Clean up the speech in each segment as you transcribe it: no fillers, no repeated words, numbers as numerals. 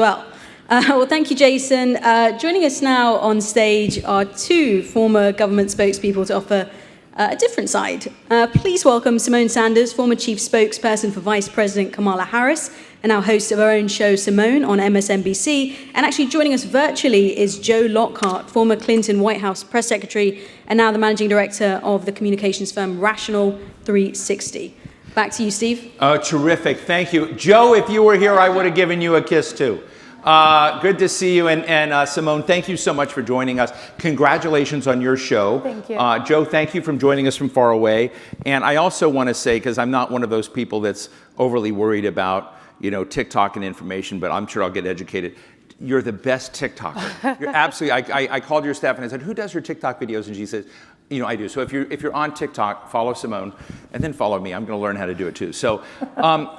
Well, thank you, Jason. Joining us now on stage are two former government spokespeople to offer a different side. Please welcome Symone Sanders, former chief spokesperson for Vice President Kamala Harris, and now host of our own show, Symone, on MSNBC. And actually joining us virtually is Joe Lockhart, former Clinton White House press secretary, and now the managing director of the communications firm Rational 360. Back to you, Steve. Oh, terrific. Thank you. Joe, if you were here, I would have given you a kiss, too. Good to see you. And Symone, thank you so much for joining us. Congratulations on your show. Thank you. Joe, thank you for joining us from far away. And I also want to say, because I'm not one of those people that's overly worried about, TikTok and information, but I'm sure I'll get educated. You're the best TikToker. You're absolutely. I called your staff and I said, who does your TikTok videos? And she says, I do. So if you're on TikTok, follow Symone, and then follow me. I'm going to learn how to do it too. So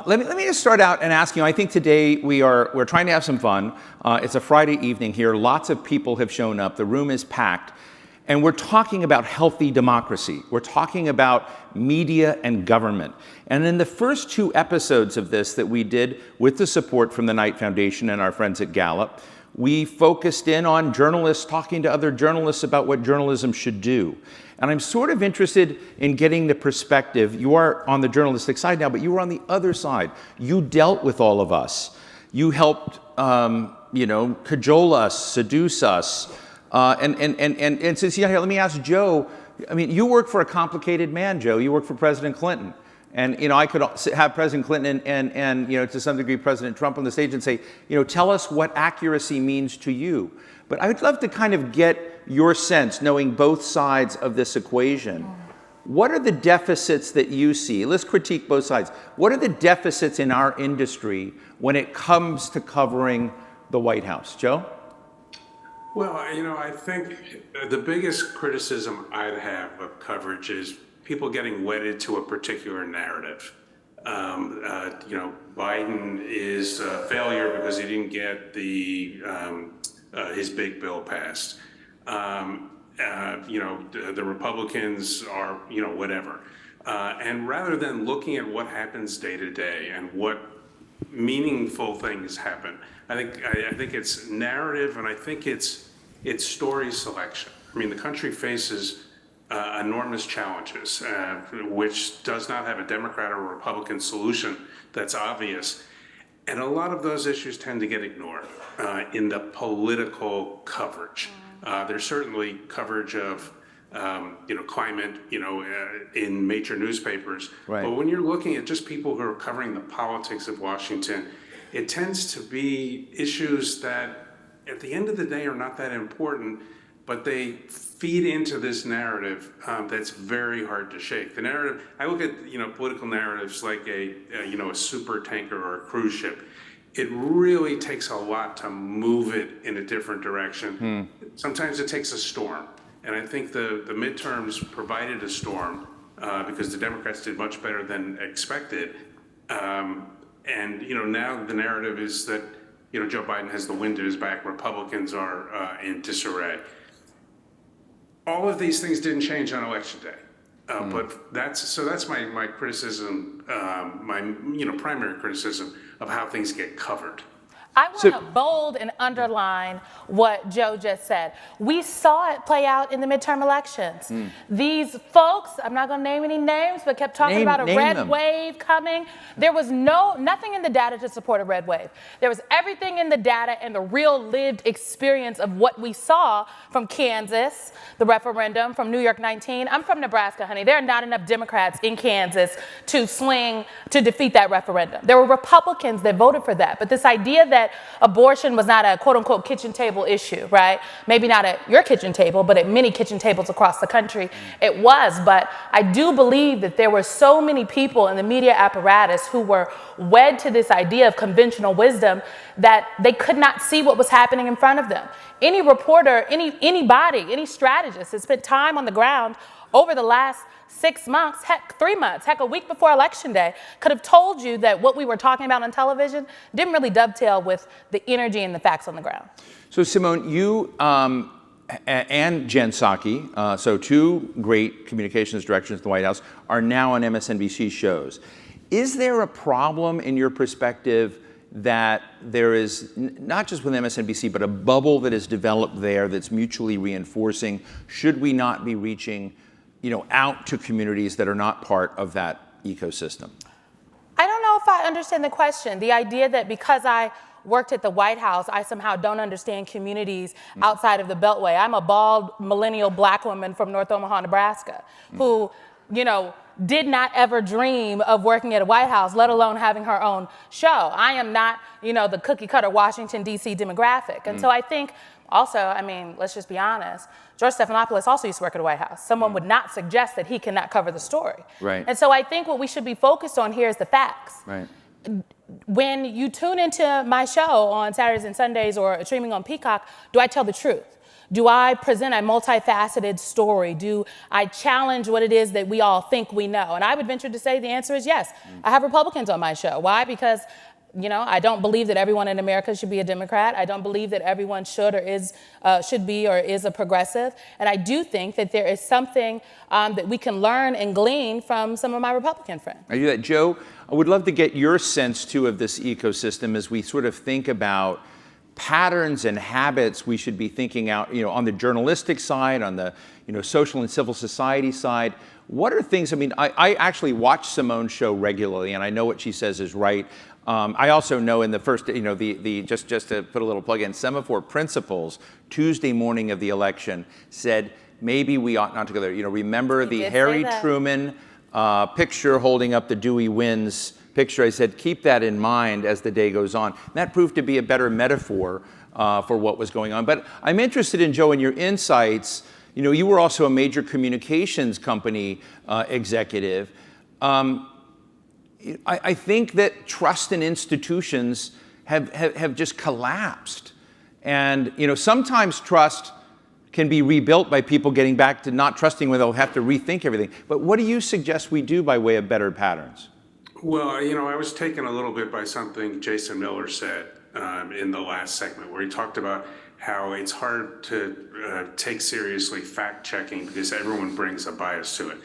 let me just start out and ask you. I think today we're trying to have some fun. It's a Friday evening here. Lots of people have shown up. The room is packed, and we're talking about healthy democracy. We're talking about media and government. And in the first two episodes of this that we did with the support from the Knight Foundation and our friends at Gallup, we focused in on journalists talking to other journalists about what journalism should do. And I'm sort of interested in getting the perspective. You are on the journalistic side now, but you were on the other side. You dealt with all of us. You helped, cajole us, seduce us. And since you're here, let me ask Joe. I mean, you work for a complicated man, Joe. You work for President Clinton. And, I could have President Clinton and to some degree, President Trump on the stage and say, tell us what accuracy means to you. But I would love to kind of get your sense, knowing both sides of this equation. What are the deficits that you see? Let's critique both sides. What are the deficits in our industry when it comes to covering the White House? Joe? Well, I think the biggest criticism I'd have of coverage is people getting wedded to a particular narrative. Biden is a failure because he didn't get his big bill passed. The Republicans are, whatever. And rather than looking at what happens day to day and what meaningful things happen, I think it's narrative, and I think it's story selection. I mean, the country faces enormous challenges, which does not have a Democrat or Republican solution that's obvious. And a lot of those issues tend to get ignored in the political coverage. There's certainly coverage of climate, in major newspapers. Right. But when you're looking at just people who are covering the politics of Washington, it tends to be issues that at the end of the day are not that important, but they feed into this narrative that's very hard to shake. The narrative, I look at political narratives like a super tanker or a cruise ship. It really takes a lot to move it in a different direction. Sometimes it takes a storm, and I think the midterms provided a storm because the Democrats did much better than expected. And now the narrative is that Joe Biden has the wind at his back. Republicans are in disarray. All of these things didn't change on election day, but that's my criticism, my primary criticism of how things get covered. I want to bold and underline what Joe just said. We saw it play out in the midterm elections. These folks, I'm not going to name any names, but kept talking about a red wave coming. There was nothing in the data to support a red wave. There was everything in the data and the real lived experience of what we saw from Kansas, the referendum, from New York 19. I'm from Nebraska, honey. There are not enough Democrats in Kansas to defeat that referendum. There were Republicans that voted for that. But this idea that abortion was not a quote-unquote kitchen table issue, right? Maybe not at your kitchen table, but at many kitchen tables across the country, it was. But I do believe that there were so many people in the media apparatus who were wed to this idea of conventional wisdom that they could not see what was happening in front of them. Any reporter, anybody, any strategist has spent time on the ground over the last 6 months, heck, 3 months, heck, a week before Election Day, could have told you that what we were talking about on television didn't really dovetail with the energy and the facts on the ground. So, Symone, you and Jen Psaki, so two great communications directors at the White House, are now on MSNBC shows. Is there a problem, in your perspective, that there is, not just with MSNBC, but a bubble that is developed there that's mutually reinforcing? Should we not be reaching, out to communities that are not part of that ecosystem? I don't know if I understand the question. The idea that because I worked at the White House, I somehow don't understand communities outside of the Beltway. I'm a bald millennial black woman from North Omaha, Nebraska, who, did not ever dream of working at a White House, let alone having her own show. I am not, the cookie cutter Washington, D.C. demographic. And so I think also, let's just be honest, George Stephanopoulos also used to work at a White House. Someone would not suggest that he cannot cover the story. Right. And so I think what we should be focused on here is the facts. Right. When you tune into my show on Saturdays and Sundays or streaming on Peacock, do I tell the truth? Do I present a multifaceted story? Do I challenge what it is that we all think we know? And I would venture to say the answer is yes. I have Republicans on my show. Why? Because I don't believe that everyone in America should be a Democrat. I don't believe that everyone should be or is a progressive. And I do think that there is something that we can learn and glean from some of my Republican friends. I do that. Joe, I would love to get your sense, too, of this ecosystem as we sort of think about patterns and habits we should be thinking out, on the journalistic side, on the, social and civil society side. What are things, I actually watch Symone's show regularly, and I know what she says is right. I also know in the first, just to put a little plug in, Semafor principals, Tuesday morning of the election, said maybe we ought not to go there. Remember the Harry Truman picture holding up the Dewey wins picture? I said, keep that in mind as the day goes on. And that proved to be a better metaphor for what was going on. But I'm interested in, Joe, in your insights. You were also a major communications company executive. I think that trust in institutions have just collapsed. And, sometimes trust can be rebuilt by people getting back to not trusting when they'll have to rethink everything. But what do you suggest we do by way of better patterns? Well, I was taken a little bit by something Jason Miller said in the last segment, where he talked about how it's hard to take seriously fact-checking because everyone brings a bias to it.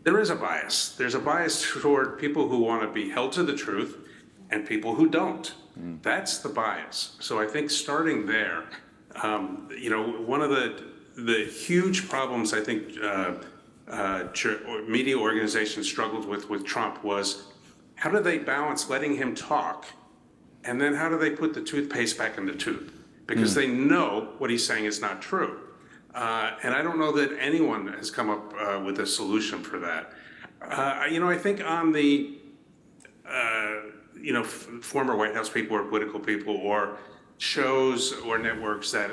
There is a bias. There's a bias toward people who want to be held to the truth and people who don't. That's the bias. So I think starting there, one of the huge problems I think media organizations struggled with Trump was, how do they balance letting him talk, and then how do they put the toothpaste back in the tube? Because they know what he's saying is not true. And I don't know that anyone has come up with a solution for that. I think on the, former White House people or political people or shows or networks that,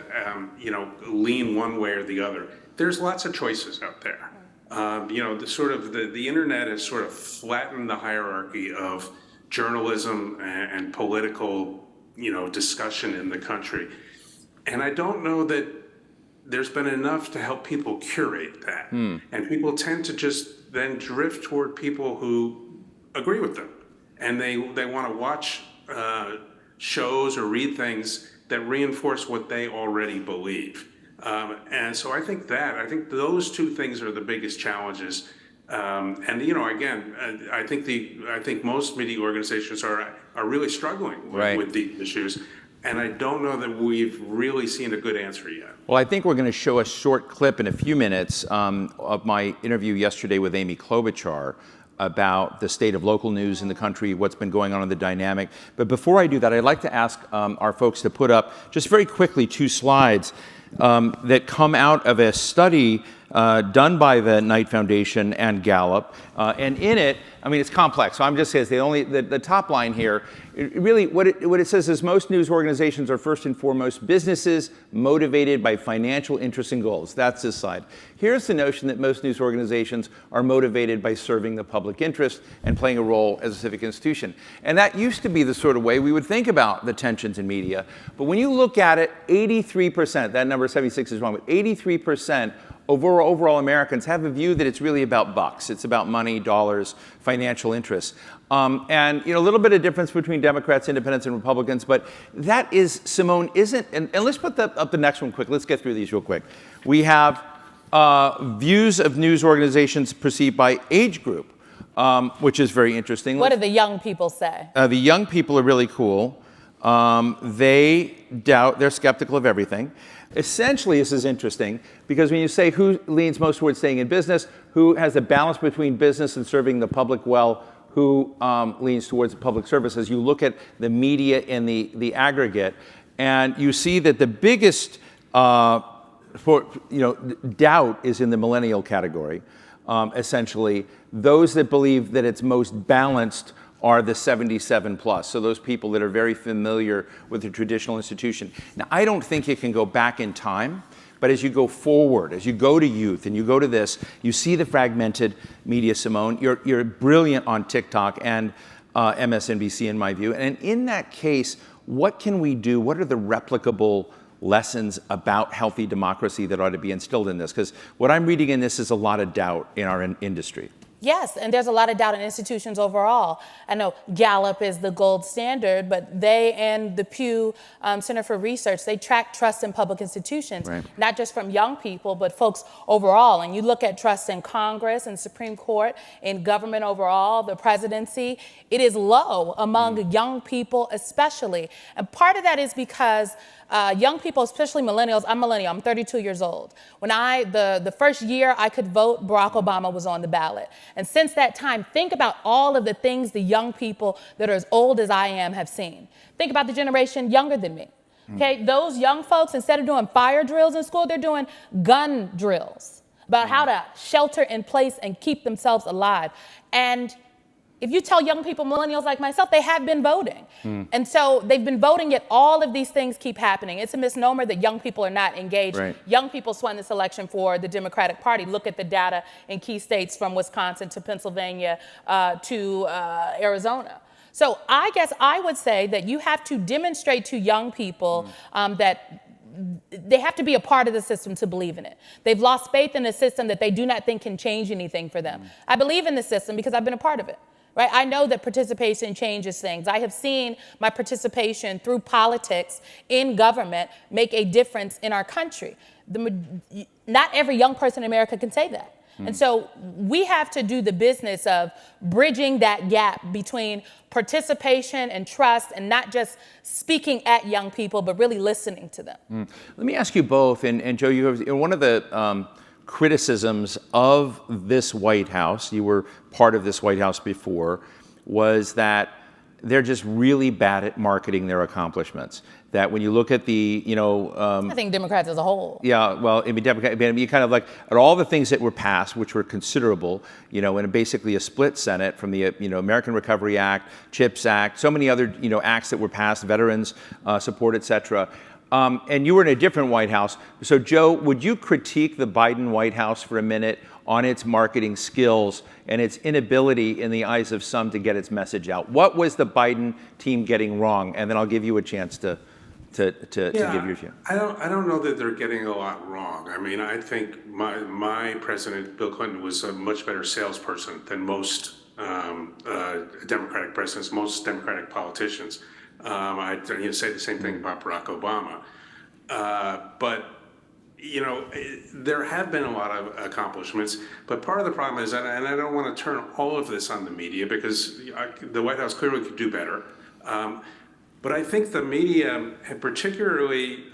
lean one way or the other, there's lots of choices out there. The internet has sort of flattened the hierarchy of journalism and political, discussion in the country. And I don't know that there's been enough to help people curate that. And people tend to just then drift toward people who agree with them. And they want to watch shows or read things that reinforce what they already believe. And so I think those two things are the biggest challenges. I think most media organizations are really struggling with these issues. And I don't know that we've really seen a good answer yet. Well, I think we're going to show a short clip in a few minutes of my interview yesterday with Amy Klobuchar about the state of local news in the country, what's been going on in the dynamic. But before I do that, I'd like to ask our folks to put up just very quickly 2 slides that come out of a study done by the Knight Foundation and Gallup. And in it, it's complex. So I'm just saying the top line here, really what it says is most news organizations are first and foremost businesses motivated by financial interests and goals. That's this side. Here's the notion that most news organizations are motivated by serving the public interest and playing a role as a civic institution. And that used to be the sort of way we would think about the tensions in media. But when you look at it, 83%, that number 76 is wrong, but 83% overall Americans have a view that it's really about bucks. It's about money, dollars, financial interests. And a little bit of difference between Democrats, independents, and Republicans, but that is, Symone, and let's put up the next one quick. Let's get through these real quick. We have views of news organizations perceived by age group, which is very interesting. What do the young people say? The young people are really cool. They doubt, they're skeptical of everything. Essentially, this is interesting because when you say who leans most towards staying in business, who has a balance between business and serving the public well, who leans towards public services, you look at the media in the aggregate, and you see that the biggest doubt is in the millennial category. Essentially, those that believe that it's most balanced are the 77 plus. So those people that are very familiar with the traditional institution. Now, I don't think you can go back in time, but as you go forward, as you go to youth and you go to this, you see the fragmented media, Symone. You're brilliant on TikTok and MSNBC in my view. And in that case, what can we do? What are the replicable lessons about healthy democracy that ought to be instilled in this? Because what I'm reading in this is a lot of doubt in our industry. Yes, and there's a lot of doubt in institutions overall. I know Gallup is the gold standard, but they and the Pew Center for Research, they track trust in public institutions, right, not just from young people, but folks overall. And you look at trust in Congress and Supreme Court, in government overall, the presidency, it is low among young people especially. And part of that is because young people, especially millennials, I'm millennial, I'm 32 years old. When the first year I could vote, Barack Obama was on the ballot. And since that time, think about all of the things the young people that are as old as I am have seen. Think about the generation younger than me. Okay, those young folks, instead of doing fire drills in school, they're doing gun drills about how to shelter in place and keep themselves alive. And if you tell young people, millennials like myself, they have been voting. And so they've been voting, yet all of these things keep happening. It's a misnomer that young people are not engaged. Right. Young people swung this election for the Democratic Party. Look at the data in key states from Wisconsin to Pennsylvania to Arizona. So I guess I would say that you have to demonstrate to young people that they have to be a part of the system to believe in it. They've lost faith in a system that they do not think can change anything for them. I believe in the system because I've been a part of it. Right? I know that participation changes things. I have seen my participation through politics in government make a difference in our country. Not every young person in America can say that. And so we have to do the business of bridging that gap between participation and trust, and not just speaking at young people, but really listening to them. Let me ask you both, and Joe, you have one of the criticisms of this White House, you were part of this White House before, was that they're just really bad at marketing their accomplishments. That when you look at the, I think Democrats as a whole. Yeah, well, I mean, you kind of like at all the things that were passed, which were considerable, and basically a split Senate from the, American Recovery Act, CHIPS Act, so many other, acts that were passed, veterans support, et cetera. And you were in a different White House. So, Joe, would you critique the Biden White House for a minute on its marketing skills and its inability in the eyes of some to get its message out? What was the Biden team getting wrong? And then I'll give you a chance to give your view. I don't know that they're getting a lot wrong. I mean, I think my president, Bill Clinton, was a much better salesperson than most Democratic presidents, most Democratic politicians. I'd say the same thing about Barack Obama. But there have been a lot of accomplishments, but part of the problem is, and I don't want to turn all of this on the media because the White House clearly could do better. But I think the media, and particularly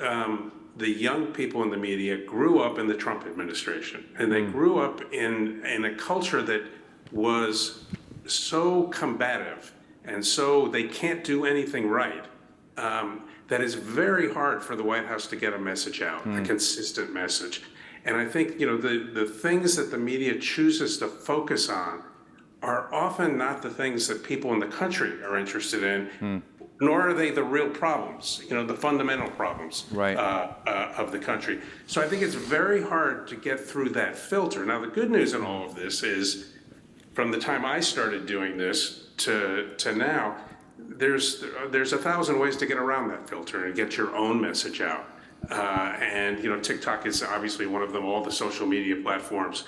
the young people in the media, grew up in the Trump administration, and they grew up in a culture that was so combative, and so they can't do anything right. That is very hard for the White House to get a message out, a consistent message. And I think the things that the media chooses to focus on are often not the things that people in the country are interested in. Nor are they the real problems, the fundamental problems of the country. So I think it's very hard to get through that filter. Now, the good news in all of this is, from the time I started doing this to now, there's 1,000 ways to get around that filter and get your own message out. And TikTok is obviously one of them. All the social media platforms.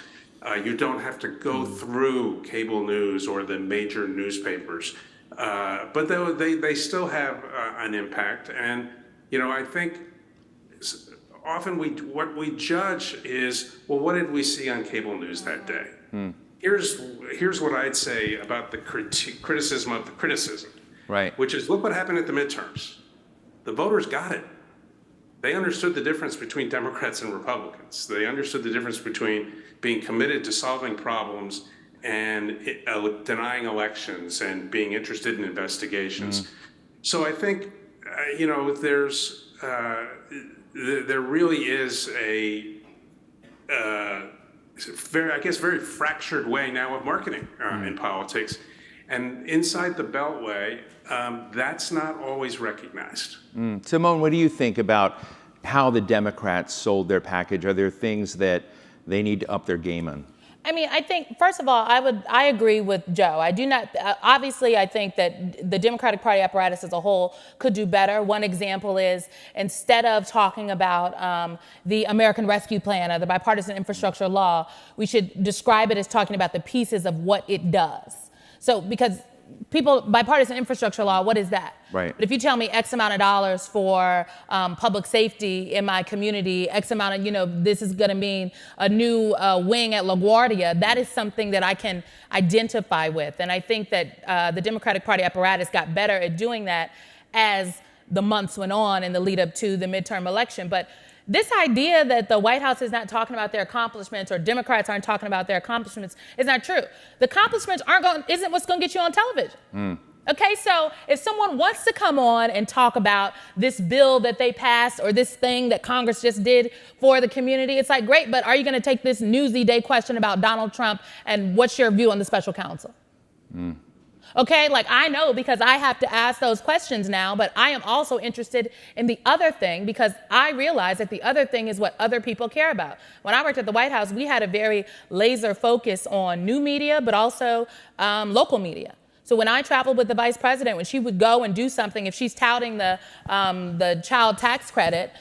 You don't have to go through cable news or the major newspapers. But they still have an impact, and I think often what we judge is, well, what did we see on cable news that day? Here's what I'd say about the criticism of the criticism, right? Which is, look what happened at the midterms. the voters got it. They understood the difference between Democrats and Republicans. They understood the difference between being committed to solving problems and denying elections and being interested in investigations. So I think, there really is a very fractured way now of marketing in politics. And inside the Beltway, that's not always recognized. Symone, what do you think about how the Democrats sold their package? Are there things that they need to up their game on? I mean, I think, first of all, I agree with Joe. I do not, obviously, I think that the Democratic Party apparatus as a whole could do better. One example is, instead of talking about the American Rescue Plan or the bipartisan infrastructure law, we should describe it as talking about the pieces of what it does. So, because bipartisan infrastructure law, what is that? Right. But if you tell me X amount of dollars for public safety in my community, X amount of, this is going to mean a new wing at LaGuardia, that is something that I can identify with. And I think that the Democratic Party apparatus got better at doing that as the months went on in the lead up to the midterm election. But this idea that the White House is not talking about their accomplishments or Democrats aren't talking about their accomplishments is not true. The accomplishments isn't what's going to get you on television. Okay, so if someone wants to come on and talk about this bill that they passed or this thing that Congress just did for the community, it's like, great, but are you going to take this Newsy Day question about Donald Trump and what's your view on the special counsel? Okay, like I know because I have to ask those questions now, but I am also interested in the other thing because I realize that the other thing is what other people care about. When I worked at the White House, we had a very laser focus on new media, but also local media. So when I traveled with the vice president, when she would go and do something, if she's touting the child tax credit,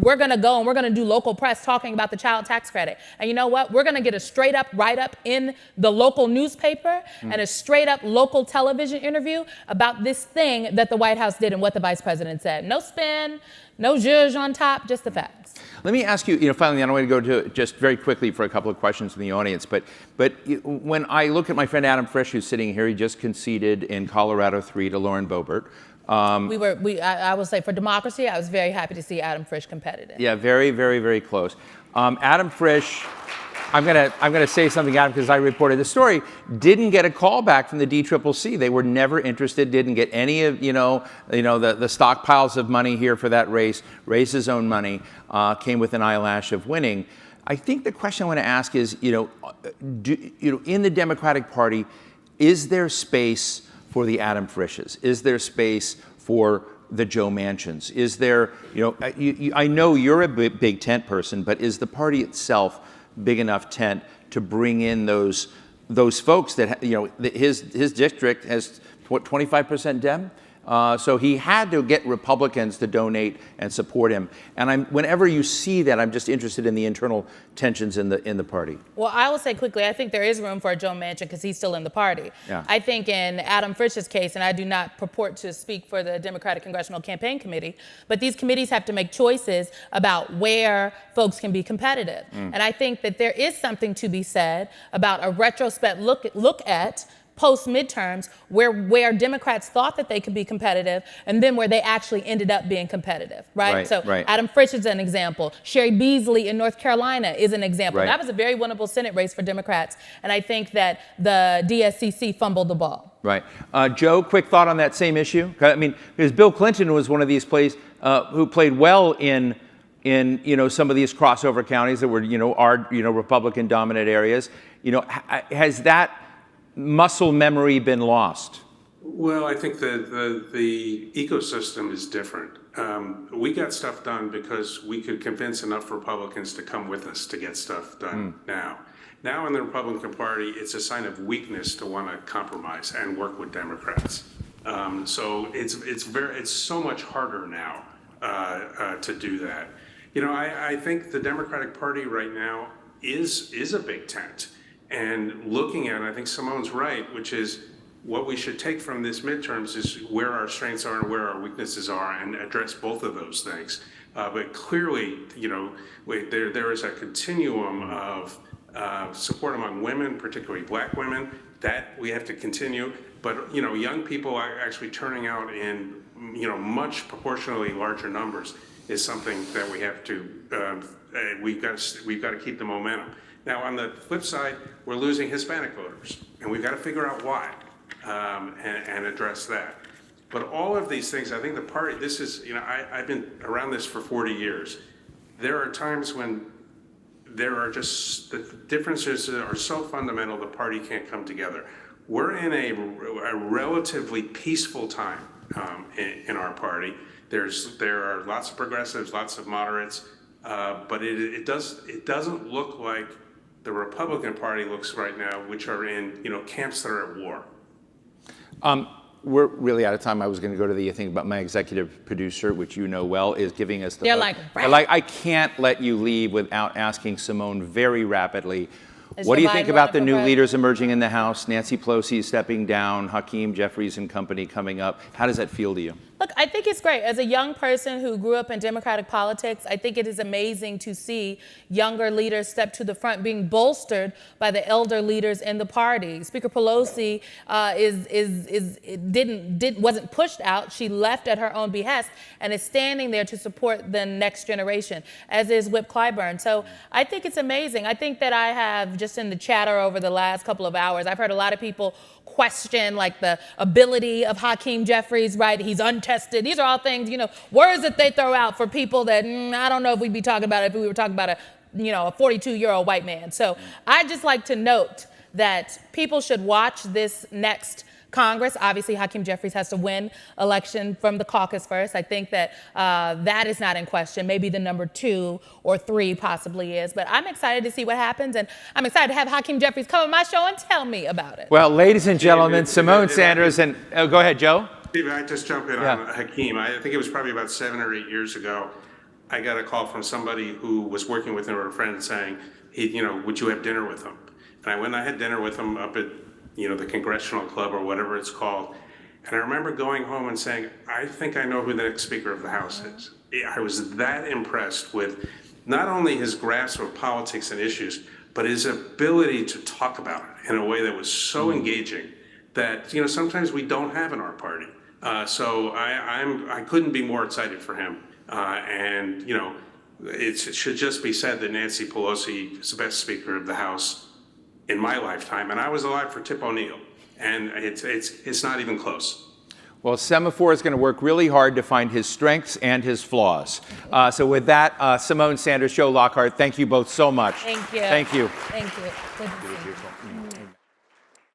we're going to go and we're going to do local press talking about the child tax credit. And you know what? We're going to get a straight up write-up in the local newspaper and a straight up local television interview about this thing that the White House did and what the vice president said. No spin, no zhuzh on top, just the facts. Let me ask you, finally, I don't want to go to just very quickly for a couple of questions from the audience, but when I look at my friend Adam Frisch, who's sitting here, he just conceded in Colorado 3 to Lauren Boebert. I will say for democracy, I was very happy to see Adam Frisch competitive. Yeah, very, very, very close. Adam Frisch, I'm gonna say something, Adam, because I reported the story. Didn't get a call back from the DCCC. They were never interested. Didn't get any of the stockpiles of money here for that race. Raised his own money. Came with an eyelash of winning. I think the question I want to ask is, in the Democratic Party, is there space for the Adam Frisches? Is there space for the Joe Manchins? Is there, I know you're a big tent person, but is the party itself big enough tent to bring in those folks that, his district has, 25% Dem? So he had to get Republicans to donate and support him. And whenever you see that, I'm just interested in the internal tensions in the party. Well, I will say quickly, I think there is room for a Joe Manchin because he's still in the party. Yeah. I think in Adam Frisch's case, and I do not purport to speak for the Democratic Congressional Campaign Committee, but these committees have to make choices about where folks can be competitive. And I think that there is something to be said about a retrospect look at post-midterms where Democrats thought that they could be competitive and then where they actually ended up being competitive, right? Right. Adam Frisch is an example. Sherry Beasley in North Carolina is an example. Right. That was a very winnable Senate race for Democrats, and I think that the DSCC fumbled the ball. Right. Joe, quick thought on that same issue? I mean, because Bill Clinton was one of these players who played well in some of these crossover counties that were, Republican-dominant areas. Has that muscle memory been lost? Well, I think the ecosystem is different. We got stuff done because we could convince enough Republicans to come with us to get stuff done now. Now in the Republican Party, it's a sign of weakness to want to compromise and work with Democrats. So it's so much harder now to do that. I think the Democratic Party right now is a big tent. And looking at it, I think Simone's right, which is what we should take from this midterms is where our strengths are and where our weaknesses are and address both of those things. But clearly, there is a continuum of support among women, particularly Black women, that we have to continue. But, young people are actually turning out in much proportionally larger numbers is something that we have to, we've got to keep the momentum. Now, on the flip side, we're losing Hispanic voters, and we've got to figure out why and address that. But all of these things, I think the party, this is, I've been around this for 40 years. There are times when there are just, the differences are so fundamental the party can't come together. We're in a relatively peaceful time in our party. There are lots of progressives, lots of moderates, but it doesn't look like the Republican Party looks right now, which are in camps that are at war. We're really out of time. I was going to go to the thing about my executive producer, which you know well, is giving us the. They're like, I can't let you leave without asking Symone very rapidly. What do you think about the new leaders emerging in the House? Nancy Pelosi stepping down, Hakeem Jeffries and company coming up. How does that feel to you? Look, I think it's great. As a young person who grew up in Democratic politics, I think it is amazing to see younger leaders step to the front, being bolstered by the elder leaders in the party. Speaker Pelosi wasn't pushed out. She left at her own behest and is standing there to support the next generation, as is Whip Clyburn. So I think it's amazing. I think that I have, just in the chatter over the last couple of hours, I've heard a lot of people question like the ability of Hakeem Jeffries, right? He's untested. These are all things, words that they throw out for people that I don't know if we'd be talking about it if we were talking about a 42-year-old white man. So I'd just like to note that people should watch this next Congress. Obviously, Hakeem Jeffries has to win election from the caucus first. I think that that is not in question. Maybe the number 2 or 3 possibly is. But I'm excited to see what happens, and I'm excited to have Hakeem Jeffries come on my show and tell me about it. Well, ladies and gentlemen, Symone Sanders and go ahead, Joe. Steve, I just jump in on Hakeem. I think it was probably about 7 or 8 years ago. I got a call from somebody who was working with him or a friend saying, would you have dinner with him? And I went and I had dinner with him up at the Congressional Club or whatever it's called. And I remember going home and saying, I think I know who the next Speaker of the House is. I was that impressed with not only his grasp of politics and issues, but his ability to talk about it in a way that was so engaging that, sometimes we don't have in our party. So I couldn't be more excited for him. And it should just be said that Nancy Pelosi is the best Speaker of the House in my lifetime, and I was alive for Tip O'Neill, and it's not even close. Well, Semafor is going to work really hard to find his strengths and his flaws. So with that, Symone Sanders, Joe Lockhart, thank you both so much. Thank you. Thank you. Thank you. Good to see you.